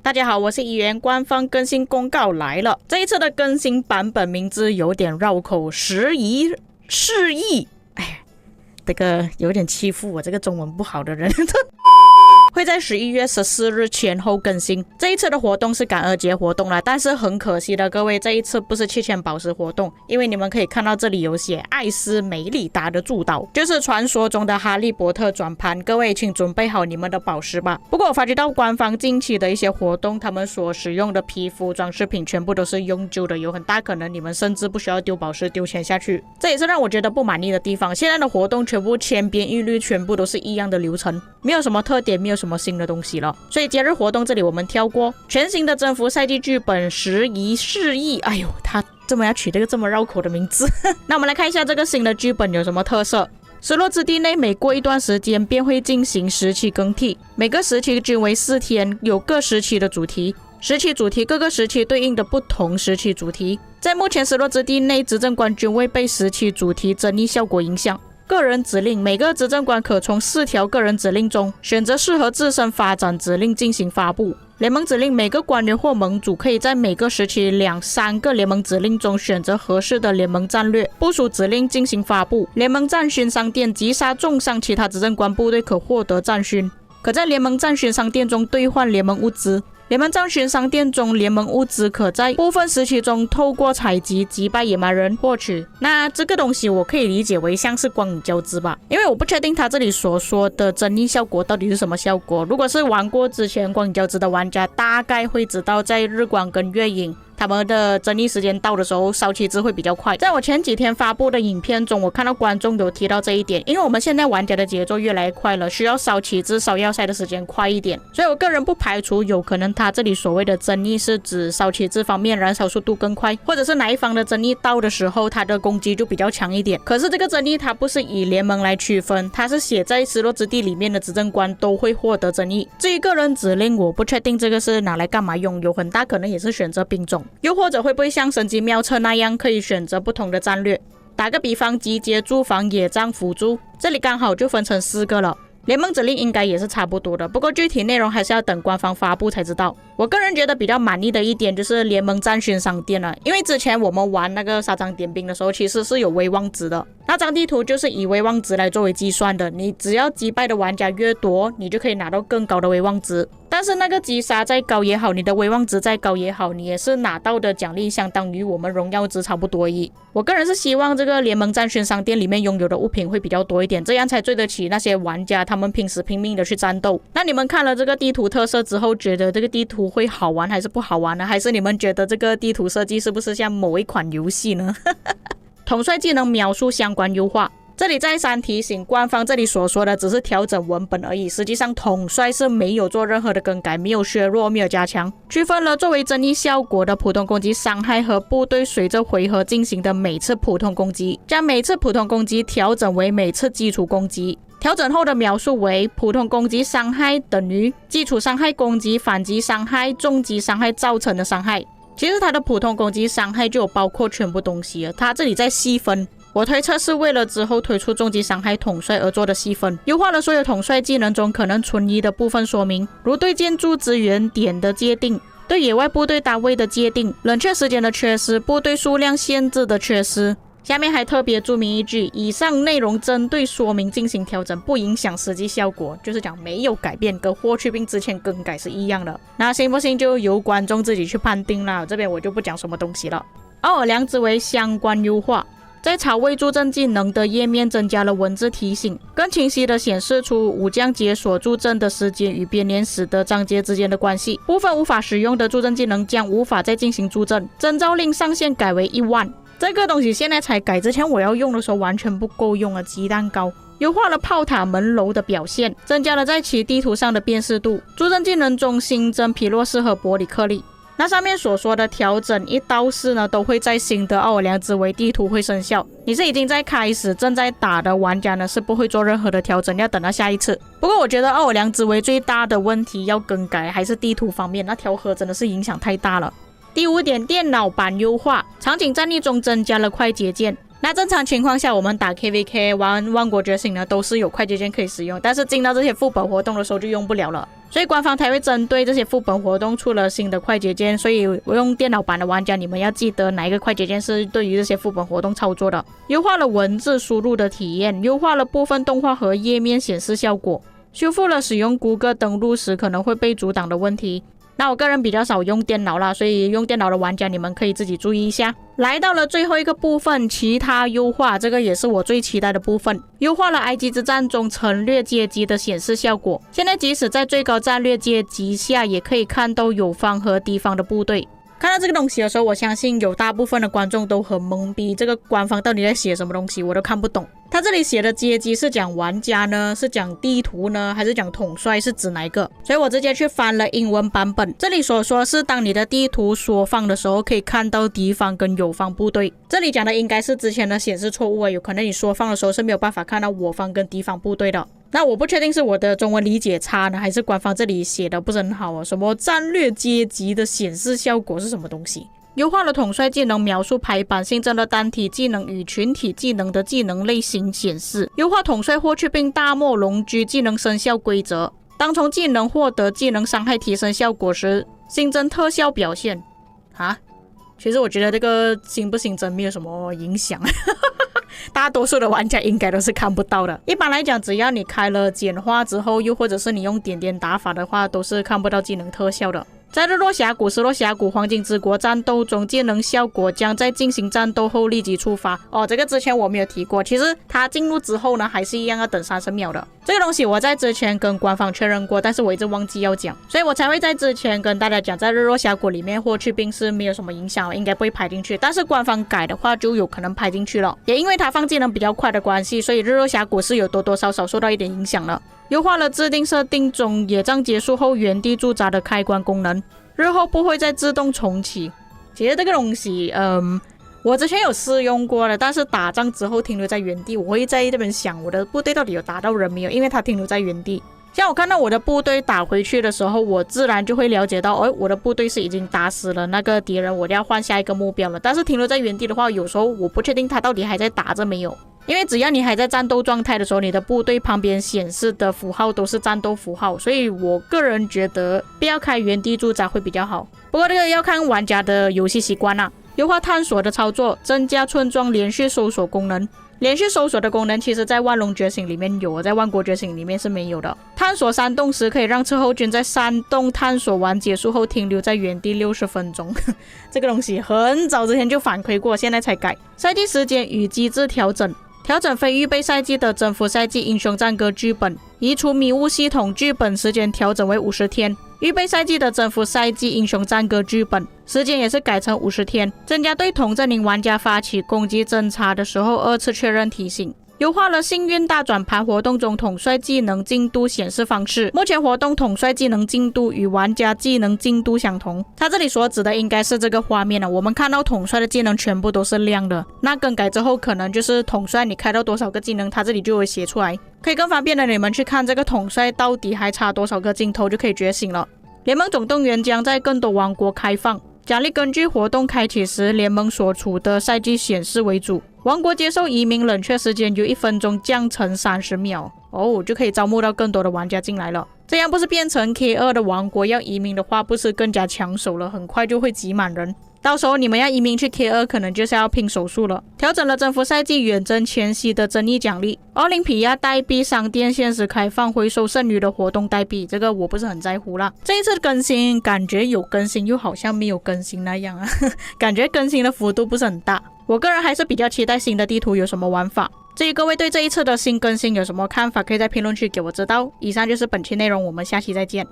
大家好，我是议员，官方更新公告来了。这一次的更新版本名字有点绕口，时移世易。哎，这个有点欺负我这个中文不好的人。会在11月14日前后更新。这一次的活动是感恩节活动啦，但是很可惜的各位，这一次不是7000宝石活动，因为你们可以看到这里有写艾斯梅里达的祝祷，就是传说中的哈利波特转盘，各位请准备好你们的宝石吧。不过我发觉到官方近期的一些活动，他们所使用的皮肤装饰品全部都是永久的，有很大可能你们甚至不需要丢宝石丢钱下去，这也是让我觉得不满意的地方。现在的活动全部千篇一律，全部都是一样的流程，没有什么特点，没有什么新的东西了，所以节日活动这里我们跳过。全新的征服赛季剧本时移世易，哎呦，他这么要取这个这么绕口的名字。那我们来看一下这个新的剧本有什么特色。失落之地内每过一段时间便会进行时期更替，每个时期均为4天，有各时期的主题。时期主题各个时期对应的不同时期主题。在目前失落之地内，执政官均未被时期主题争议效果影响。个人指令，每个执政官可从4条个人指令中选择适合自身发展指令进行发布。联盟指令，每个官员或盟主可以在每个时期2-3个联盟指令中选择合适的联盟战略部署指令进行发布。联盟战勋商店击杀重伤其他执政官部队可获得战勋，可在联盟战勋商店中兑换联盟物资。联盟战勋商店中联盟物资可在部分时期中透过采集击败野蛮人获取。那这个东西我可以理解为像是光影交织吧，因为我不确定他这里所说的争议效果到底是什么效果。如果是玩过之前光影交织的玩家，大概会知道在日光跟月影他们的争议时间到的时候，烧旗帜会比较快。在我前几天发布的影片中，我看到观众有提到这一点，因为我们现在玩家的节奏越来越快了，需要烧旗帜、烧要塞的时间快一点，所以我个人不排除有可能他这里所谓的争议是指烧旗帜方面燃烧速度更快，或者是哪一方的争议到的时候，他的攻击就比较强一点。可是这个争议它不是以联盟来区分，它是写在失落之地里面的执政官都会获得争议。至于个人指令，我不确定这个是拿来干嘛用，有很大可能也是选择兵种，又或者会不会像神机妙策那样可以选择不同的战略。打个比方，集结驻防野战辅助，这里刚好就分成4个了。联盟指令应该也是差不多的，不过具体内容还是要等官方发布才知道。我个人觉得比较满意的一点就是联盟战勋商店了，因为之前我们玩那个沙场点兵的时候，其实是有威望值的，那张地图就是以威望值来作为计算的，你只要击败的玩家越多，你就可以拿到更高的威望值。但是那个击杀再高也好，你的威望值再高也好，你也是拿到的奖励相当于我们荣耀值差不多而已。我个人是希望这个联盟战勋商店里面拥有的物品会比较多一点，这样才对得起那些玩家他们平时拼命的去战斗。那你们看了这个地图特色之后，觉得这个地图会好玩还是不好玩呢？还是你们觉得这个地图设计是不是像某一款游戏呢？统帅技能描述相关优化，这里再三提醒，官方这里所说的只是调整文本而已，实际上统帅是没有做任何的更改，没有削弱，没有加强，区分了作为争议效果的普通攻击伤害和部队随着回合进行的每次普通攻击，将每次普通攻击调整为每次基础攻击。调整后的描述为普通攻击伤害等于基础伤害攻击反击伤害重击伤害造成的伤害。其实它的普通攻击伤害就有包括全部东西了，它这里在细分，我推测是为了之后推出重击伤害统帅而做的细分，优化了所有统帅技能中可能存疑的部分说明，如对建筑资源点的界定，对野外部队单位的界定，冷却时间的缺失，部队数量限制的缺失。下面还特别注明一句，以上内容针对说明进行调整，不影响实际效果，就是讲没有改变，跟霍去病之前更改是一样的。那信不信就由观众自己去判定啦，这边我就不讲什么东西了。奥尔良之为相关优化，在曹魏助阵技能的页面增加了文字提醒，更清晰地显示出武将解锁助阵的时间与编年史的章节之间的关系。部分无法使用的助阵技能将无法再进行助阵，征召令上限改为1万。这个东西现在才改，之前我要用的时候完全不够用啊！鸡蛋糕优化了炮塔门楼的表现，增加了在其地图上的辨识度。助阵技能中新增皮洛士和伯里克利。那上面所说的调整1到4呢，都会在新的奥尔良之围地图会生效。你是已经在开始正在打的玩家呢，是不会做任何的调整，要等到下一次。不过我觉得奥尔良之围最大的问题要更改还是地图方面，那条河真的是影响太大了。第5点，电脑版优化，场景战役中增加了快捷键。那正常情况下，我们打 KVK 玩万国觉醒呢，都是有快捷键可以使用，但是进到这些副本活动的时候就用不了了。所以官方才会针对这些副本活动出了新的快捷键，所以我用电脑版的玩家，你们要记得哪一个快捷键是对于这些副本活动操作的。优化了文字输入的体验，优化了部分动画和页面显示效果，修复了使用谷歌登录时可能会被阻挡的问题。那我个人比较少用电脑啦，所以用电脑的玩家你们可以自己注意一下。来到了最后一个部分，其他优化，这个也是我最期待的部分。优化了埃及之战中城略阶级的显示效果，现在即使在最高战略阶级下，也可以看到友方和敌方的部队。看到这个东西的时候，我相信有大部分的观众都很懵逼，这个官方到底在写什么东西，我都看不懂。他这里写的阶级是讲玩家呢，是讲地图呢，还是讲统帅，是指哪一个？所以我直接去翻了英文版本，这里所说是当你的地图缩放的时候，可以看到敌方跟友方部队。这里讲的应该是之前的显示错误啊，有可能你缩放的时候是没有办法看到我方跟敌方部队的。那我不确定是我的中文理解差呢，还是官方这里写的不是很好啊？什么战略阶级的显示效果是什么东西？优化了统帅技能描述排版，新增了单体技能与群体技能的技能类型显示，优化统帅霍去病大漠龙驹技能生效规则，当从技能获得技能伤害提升效果时，新增特效表现。其实我觉得这个新不新增没有什么影响大多数的玩家应该都是看不到的。一般来讲，只要你开了简化之后，又或者是你用点点打法的话，都是看不到技能特效的。在日落峡谷、失落峡谷、黄金之国战斗中，技能效果将在进行战斗后立即触发。这个之前我没有提过，其实它进入之后呢，还是一样要等30秒的。这个东西我在之前跟官方确认过，但是我一直忘记要讲，所以我才会在之前跟大家讲，在日落峡谷里面霍去病是没有什么影响，应该不会排进去。但是官方改的话，就有可能排进去了。也因为它放技能比较快的关系，所以日落峡谷是有多多少少受到一点影响了。优化了制定设定中野战结束后原地驻扎的开关功能，日后不会再自动重启。其实这个东西我之前有试用过了，但是打仗之后停留在原地，我会在这边想我的部队到底有打到人没有，因为它停留在原地。像我看到我的部队打回去的时候，我自然就会了解到我的部队是已经打死了那个敌人，我就要换下一个目标了。但是停留在原地的话，有时候我不确定他到底还在打着没有，因为只要你还在战斗状态的时候，你的部队旁边显示的符号都是战斗符号，所以我个人觉得不要开原地驻扎会比较好。不过这个要看玩家的游戏习惯啦。优化探索的操作，增加村庄连续搜索功能。连续搜索的功能其实在万龙觉醒里面有，在万国觉醒里面是没有的。探索山洞时可以让斥候军在山洞探索完结束后停留在原地60分钟这个东西很早之前就反馈过，现在才改。赛季时间与机制调整，调整非预备赛季的征服赛季英雄战歌剧本，移除迷雾系统，剧本时间调整为50天。预备赛季的征服赛季英雄战歌剧本时间也是改成50天，增加对同阵营玩家发起攻击侦查的时候2次确认提醒。优化了幸运大转盘活动中统帅技能进度显示方式，目前活动统帅技能进度与玩家技能进度相同。它这里所指的应该是这个画面了，我们看到统帅的技能全部都是亮的，那更改之后可能就是统帅你开到多少个技能，它这里就会写出来，可以更方便的你们去看这个统帅到底还差多少个镜头就可以觉醒了。联盟总动员将在更多王国开放，奖励根据活动开启时联盟所处的赛季显示为主。王国接受移民冷却时间由1分钟降成30秒，就可以招募到更多的玩家进来了。这样不是变成 K2 的王国要移民的话，不是更加抢手了，很快就会挤满人。到时候你们要移民去 K2 可能就是要拼手速了。调整了征服赛季远征前夕的争议奖励，奥林匹亚代币商店限时开放回收剩余的活动代币，这个我不是很在乎啦。这一次更新感觉有更新又好像没有更新那样感觉更新的幅度不是很大。我个人还是比较期待新的地图有什么玩法。至于各位对这一次的新更新有什么看法，可以在评论区给我知道。以上就是本期内容，我们下期再见。